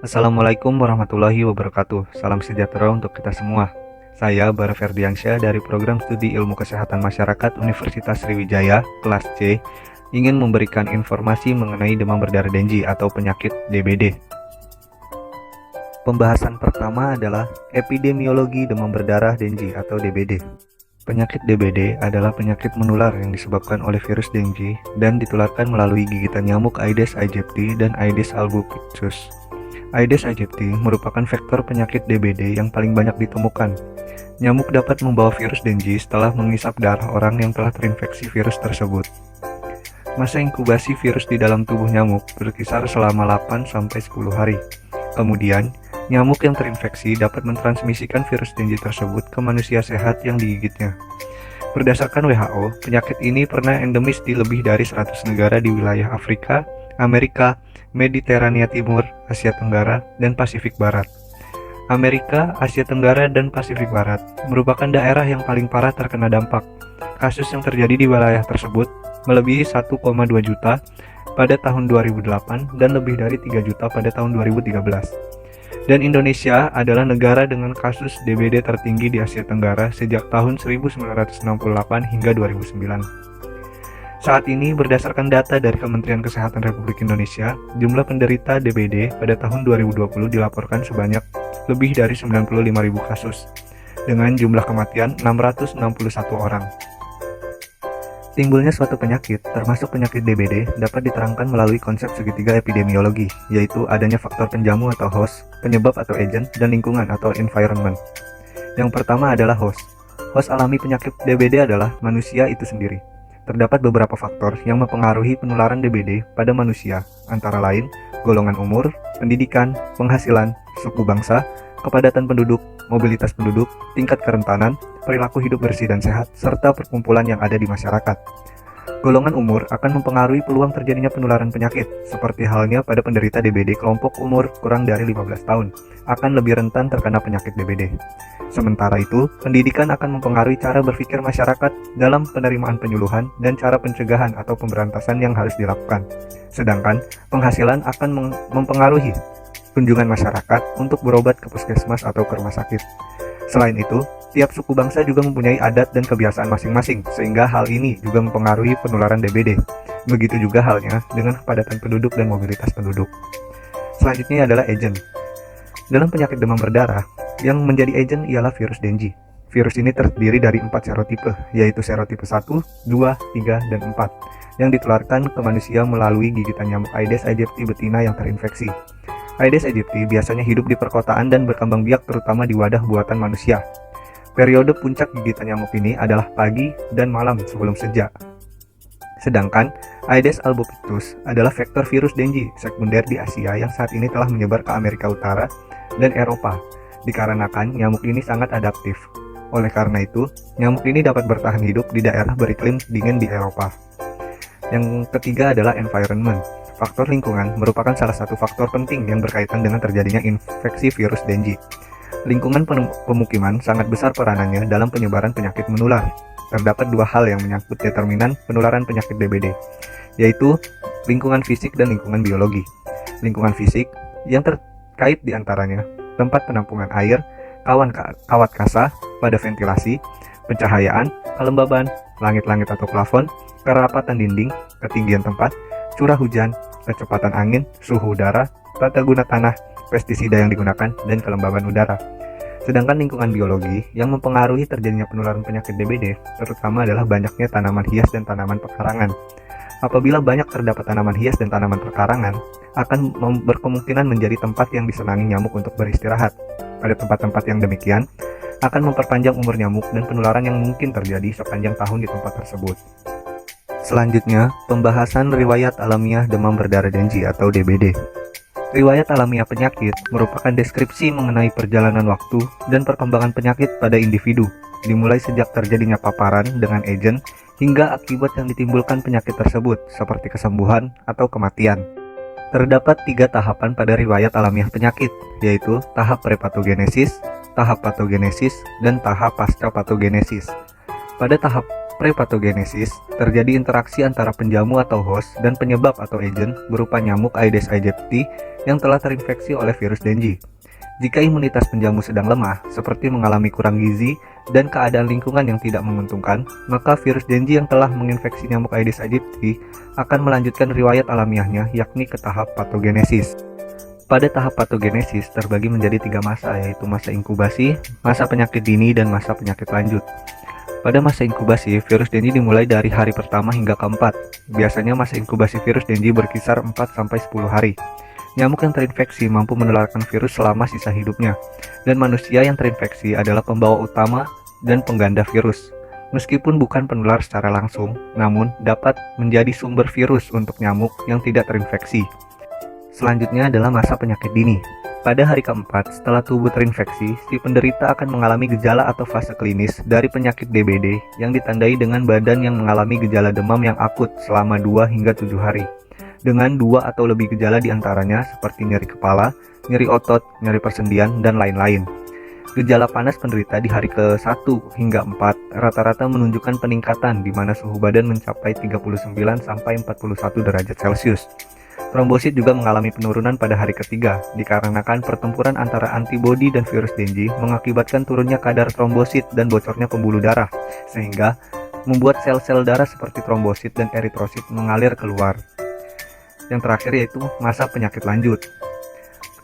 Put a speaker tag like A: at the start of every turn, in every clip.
A: Assalamualaikum warahmatullahi wabarakatuh. Salam sejahtera untuk kita semua. Saya Bara Ferdiansyah dari Program Studi Ilmu Kesehatan Masyarakat Universitas Sriwijaya, kelas C, ingin memberikan informasi mengenai demam berdarah Dengue atau penyakit DBD. Pembahasan pertama adalah epidemiologi demam berdarah Dengue atau DBD. Penyakit DBD adalah penyakit menular yang disebabkan oleh virus Dengue dan ditularkan melalui gigitan nyamuk Aedes aegypti dan Aedes albopictus. Aedes aegypti merupakan vektor penyakit DBD yang paling banyak ditemukan. Nyamuk dapat membawa virus Dengue setelah mengisap darah orang yang telah terinfeksi virus tersebut. Masa inkubasi virus di dalam tubuh nyamuk berkisar selama 8-10 hari. Kemudian, nyamuk yang terinfeksi dapat mentransmisikan virus Dengue tersebut ke manusia sehat yang digigitnya. Berdasarkan WHO, penyakit ini pernah endemis di lebih dari 100 negara di wilayah Afrika, Amerika, Mediterania Timur, Asia Tenggara, dan Pasifik Barat. Amerika, Asia Tenggara, dan Pasifik Barat merupakan daerah yang paling parah terkena dampak. Kasus yang terjadi di wilayah tersebut melebihi 1,2 juta pada tahun 2008 dan lebih dari 3 juta pada tahun 2013. Dan Indonesia adalah negara dengan kasus DBD tertinggi di Asia Tenggara sejak tahun 1968 hingga 2009. Saat ini, berdasarkan data dari Kementerian Kesehatan Republik Indonesia, jumlah penderita DBD pada tahun 2020 dilaporkan sebanyak lebih dari 95.000 kasus, dengan jumlah kematian 661 orang. Timbulnya suatu penyakit, termasuk penyakit DBD, dapat diterangkan melalui konsep segitiga epidemiologi, yaitu adanya faktor penjamu atau host, penyebab atau agent, dan lingkungan atau environment. Yang pertama adalah host. Host alami penyakit DBD adalah manusia itu sendiri. Terdapat beberapa faktor yang mempengaruhi penularan DBD pada manusia, antara lain golongan umur, pendidikan, penghasilan, suku bangsa, kepadatan penduduk, mobilitas penduduk, tingkat kerentanan, perilaku hidup bersih dan sehat, serta perkumpulan yang ada di masyarakat. Golongan umur akan mempengaruhi peluang terjadinya penularan penyakit, seperti halnya pada penderita DBD kelompok umur kurang dari 15 tahun, akan lebih rentan terkena penyakit DBD. Sementara itu, pendidikan akan mempengaruhi cara berpikir masyarakat dalam penerimaan penyuluhan dan cara pencegahan atau pemberantasan yang harus dilakukan. Sedangkan, penghasilan akan mempengaruhi kunjungan masyarakat untuk berobat ke puskesmas atau ke rumah sakit. Selain itu, tiap suku bangsa juga mempunyai adat dan kebiasaan masing-masing, sehingga hal ini juga mempengaruhi penularan DBD. Begitu juga halnya dengan kepadatan penduduk dan mobilitas penduduk. Selanjutnya adalah agent. Dalam penyakit demam berdarah, yang menjadi agent ialah virus Dengue. Virus ini terdiri dari 4 serotipe, yaitu serotipe 1, 2, 3, dan 4, yang ditularkan ke manusia melalui gigitan nyamuk Aedes aegypti betina yang terinfeksi. Aedes aegypti biasanya hidup di perkotaan dan berkembang biak terutama di wadah buatan manusia. Periode puncak gigitan nyamuk ini adalah pagi dan malam sebelum senja. Sedangkan Aedes albopictus adalah vektor virus Dengue sekunder di Asia yang saat ini telah menyebar ke Amerika Utara dan Eropa, dikarenakan nyamuk ini sangat adaptif. Oleh karena itu, nyamuk ini dapat bertahan hidup di daerah beriklim dingin di Eropa. Yang ketiga adalah environment. Faktor lingkungan merupakan salah satu faktor penting yang berkaitan dengan terjadinya infeksi virus Dengue. Lingkungan pemukiman sangat besar peranannya dalam penyebaran penyakit menular. Terdapat 2 hal yang menyangkut determinan penularan penyakit DBD, yaitu lingkungan fisik dan lingkungan biologi. Lingkungan fisik yang terkait diantaranya tempat penampungan air, kawat kasah pada ventilasi, pencahayaan, kelembaban, langit-langit atau plafon, kerapatan dinding, ketinggian tempat, curah hujan, kecepatan angin, suhu udara, tata guna tanah, pestisida yang digunakan, dan kelembaban udara. Sedangkan lingkungan biologi yang mempengaruhi terjadinya penularan penyakit DBD terutama adalah banyaknya tanaman hias dan tanaman pekarangan. Apabila banyak terdapat tanaman hias dan tanaman pekarangan, akan berkemungkinan menjadi tempat yang disenangi nyamuk untuk beristirahat. Pada tempat-tempat yang demikian, akan memperpanjang umur nyamuk dan penularan yang mungkin terjadi sepanjang tahun di tempat tersebut. Selanjutnya, pembahasan riwayat alamiah demam berdarah Dengue atau DBD. Riwayat alamiah penyakit merupakan deskripsi mengenai perjalanan waktu dan perkembangan penyakit pada individu, dimulai sejak terjadinya paparan dengan agent hingga akibat yang ditimbulkan penyakit tersebut, seperti kesembuhan atau kematian. Terdapat 3 tahapan pada riwayat alamiah penyakit, yaitu tahap prepatogenesis, tahap patogenesis, dan tahap pasca patogenesis. Pada tahap prepatogenesis, terjadi interaksi antara penjamu atau host dan penyebab atau agent berupa nyamuk Aedes aegypti yang telah terinfeksi oleh virus Dengue. Jika imunitas penjamu sedang lemah, seperti mengalami kurang gizi dan keadaan lingkungan yang tidak menguntungkan, maka virus Dengue yang telah menginfeksi nyamuk Aedes aegypti akan melanjutkan riwayat alamiahnya, yakni ke tahap patogenesis. Pada tahap patogenesis terbagi menjadi 3 masa, yaitu masa inkubasi, masa penyakit dini, dan masa penyakit lanjut. Pada masa inkubasi, virus Dengue dimulai dari hari pertama hingga keempat. Biasanya masa inkubasi virus Dengue berkisar 4-10 hari. Nyamuk yang terinfeksi mampu menularkan virus selama sisa hidupnya, dan manusia yang terinfeksi adalah pembawa utama dan pengganda virus. Meskipun bukan penular secara langsung, namun dapat menjadi sumber virus untuk nyamuk yang tidak terinfeksi. Selanjutnya adalah masa penyakit dini. Pada hari keempat setelah tubuh terinfeksi, si penderita akan mengalami gejala atau fase klinis dari penyakit DBD yang ditandai dengan badan yang mengalami gejala demam yang akut selama 2 hingga 7 hari. Dengan 2 atau lebih gejala diantaranya seperti nyeri kepala, nyeri otot, nyeri persendian, dan lain-lain. Gejala panas penderita di hari ke-1 hingga 4 rata-rata menunjukkan peningkatan di mana suhu badan mencapai 39 sampai 41 derajat Celcius. Trombosit juga mengalami penurunan pada hari ketiga dikarenakan pertempuran antara antibodi dan virus Dengue mengakibatkan turunnya kadar trombosit dan bocornya pembuluh darah, sehingga membuat sel-sel darah seperti trombosit dan eritrosit mengalir keluar. Yang terakhir yaitu masa penyakit lanjut.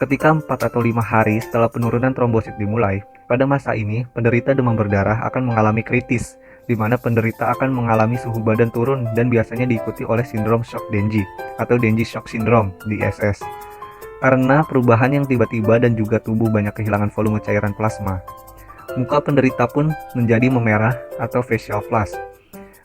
A: Ketika 4 atau 5 hari setelah penurunan trombosit dimulai, pada masa ini penderita demam berdarah akan mengalami kritis, di mana penderita akan mengalami suhu badan turun dan biasanya diikuti oleh sindrom shock Dengue atau Dengue shock syndrome (DSS). Karena perubahan yang tiba-tiba dan juga tubuh banyak kehilangan volume cairan plasma, muka penderita pun menjadi memerah atau facial flush.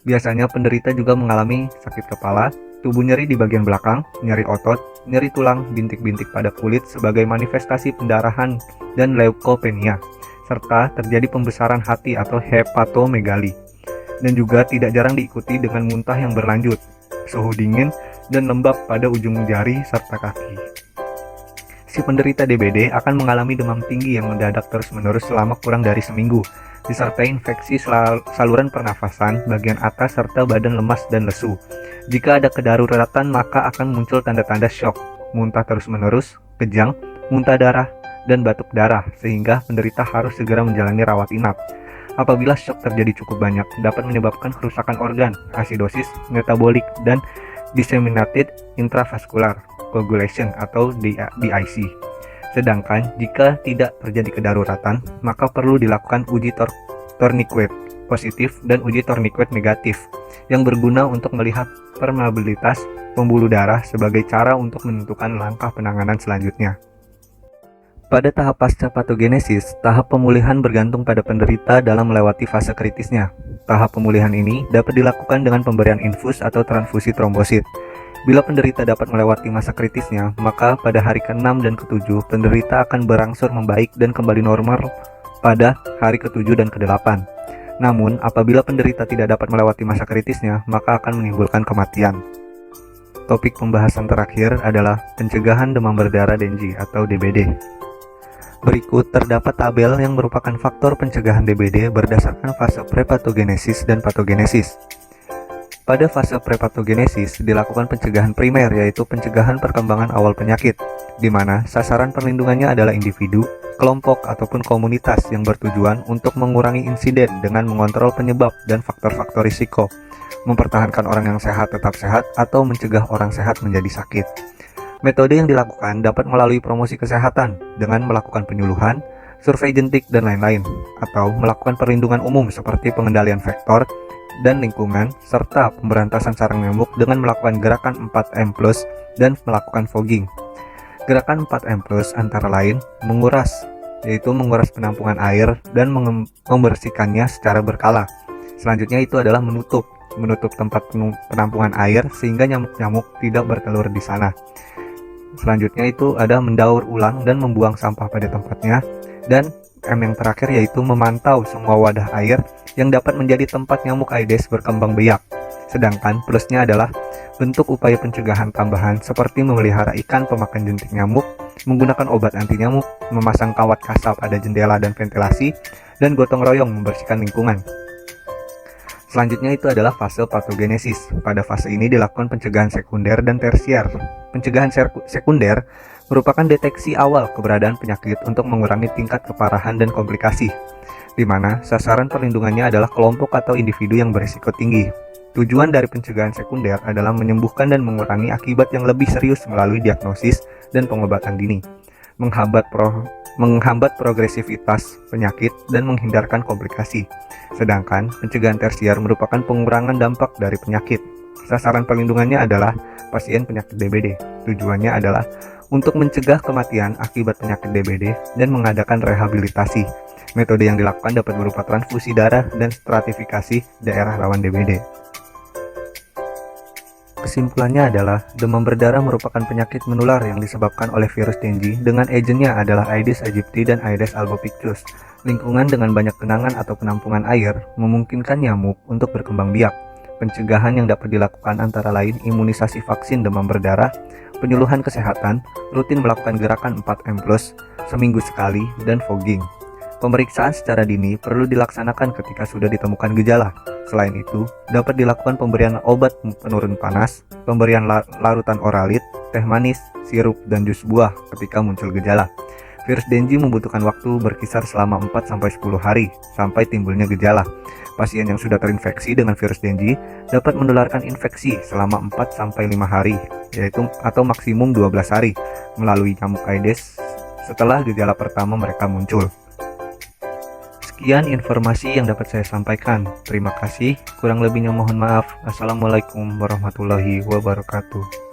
A: Biasanya penderita juga mengalami sakit kepala, tubuh nyeri di bagian belakang, nyeri otot, nyeri tulang, bintik-bintik pada kulit sebagai manifestasi pendarahan dan leukopenia, serta terjadi pembesaran hati atau hepatomegali. Dan juga tidak jarang diikuti dengan muntah yang berlanjut, suhu dingin, dan lembab pada ujung jari serta kaki. Si penderita DBD akan mengalami demam tinggi yang mendadak terus-menerus selama kurang dari seminggu, disertai infeksi saluran pernafasan bagian atas serta badan lemas dan lesu. Jika ada kedaruratan maka akan muncul tanda-tanda shock, muntah terus-menerus, kejang, muntah darah, dan batuk darah, sehingga penderita harus segera menjalani rawat inap. Apabila shock terjadi cukup banyak, dapat menyebabkan kerusakan organ, asidosis, metabolik, dan disseminated intravascular coagulation atau DIC. Sedangkan jika tidak terjadi kedaruratan, maka perlu dilakukan uji tourniquet positif dan uji tourniquet negatif yang berguna untuk melihat permeabilitas pembuluh darah sebagai cara untuk menentukan langkah penanganan selanjutnya. Pada tahap pasca patogenesis, tahap pemulihan bergantung pada penderita dalam melewati fase kritisnya. Tahap pemulihan ini dapat dilakukan dengan pemberian infus atau transfusi trombosit. Bila penderita dapat melewati masa kritisnya, maka pada hari ke-6 dan ke-7, penderita akan berangsur membaik dan kembali normal pada hari ke-7 dan ke-8. Namun, apabila penderita tidak dapat melewati masa kritisnya, maka akan menimbulkan kematian. Topik pembahasan terakhir adalah pencegahan demam berdarah Dengue atau DBD. Berikut terdapat tabel yang merupakan faktor pencegahan DBD berdasarkan fase prepatogenesis dan patogenesis. Pada fase prepatogenesis dilakukan pencegahan primer, yaitu pencegahan perkembangan awal penyakit, di mana sasaran perlindungannya adalah individu, kelompok, ataupun komunitas yang bertujuan untuk mengurangi insiden dengan mengontrol penyebab dan faktor-faktor risiko, mempertahankan orang yang sehat tetap sehat, atau mencegah orang sehat menjadi sakit. Metode yang dilakukan dapat melalui promosi kesehatan dengan melakukan penyuluhan, survei jentik, dan lain-lain, atau melakukan perlindungan umum seperti pengendalian vektor dan lingkungan, serta pemberantasan sarang nyamuk dengan melakukan gerakan 4M+, dan melakukan fogging. Gerakan 4M+ antara lain menguras, yaitu menguras penampungan air dan membersihkannya secara berkala. Selanjutnya itu adalah menutup tempat penampungan air sehingga nyamuk-nyamuk tidak bertelur di sana. Selanjutnya itu ada mendaur ulang dan membuang sampah pada tempatnya. Dan M yang terakhir yaitu memantau semua wadah air yang dapat menjadi tempat nyamuk Aedes berkembang biak. Sedangkan plusnya adalah bentuk upaya pencegahan tambahan seperti memelihara ikan pemakan jentik nyamuk, menggunakan obat anti nyamuk, memasang kawat kasar pada jendela dan ventilasi, dan gotong royong membersihkan lingkungan. Selanjutnya itu adalah fase patogenesis. Pada fase ini dilakukan pencegahan sekunder dan tersier. Pencegahan sekunder merupakan deteksi awal keberadaan penyakit untuk mengurangi tingkat keparahan dan komplikasi, di mana sasaran perlindungannya adalah kelompok atau individu yang berisiko tinggi. Tujuan dari pencegahan sekunder adalah menyembuhkan dan mengurangi akibat yang lebih serius melalui diagnosis dan pengobatan dini, menghambat progresivitas penyakit dan menghindarkan komplikasi. Sedangkan pencegahan tersier merupakan pengurangan dampak dari penyakit. Sasaran perlindungannya adalah pasien penyakit DBD. Tujuannya adalah untuk mencegah kematian akibat penyakit DBD dan mengadakan rehabilitasi. Metode yang dilakukan dapat berupa transfusi darah dan stratifikasi daerah rawan DBD. Kesimpulannya adalah, demam berdarah merupakan penyakit menular yang disebabkan oleh virus Dengue dengan agennya adalah Aedes aegypti dan Aedes albopictus. Lingkungan dengan banyak genangan atau penampungan air memungkinkan nyamuk untuk berkembang biak. Pencegahan yang dapat dilakukan antara lain imunisasi vaksin demam berdarah, penyuluhan kesehatan, rutin melakukan gerakan 4M+, seminggu sekali, dan fogging. Pemeriksaan secara dini perlu dilaksanakan ketika sudah ditemukan gejala. Selain itu, dapat dilakukan pemberian obat penurun panas, pemberian larutan oralit, teh manis, sirup, dan jus buah ketika muncul gejala. Virus Dengue membutuhkan waktu berkisar selama 4-10 hari sampai timbulnya gejala. Pasien yang sudah terinfeksi dengan virus Dengue dapat menularkan infeksi selama 4-5 hari, yaitu atau maksimum 12 hari melalui nyamuk Aedes setelah gejala pertama mereka muncul. Sekian informasi yang dapat saya sampaikan. Terima kasih. Kurang lebihnya mohon maaf. Assalamualaikum warahmatullahi wabarakatuh.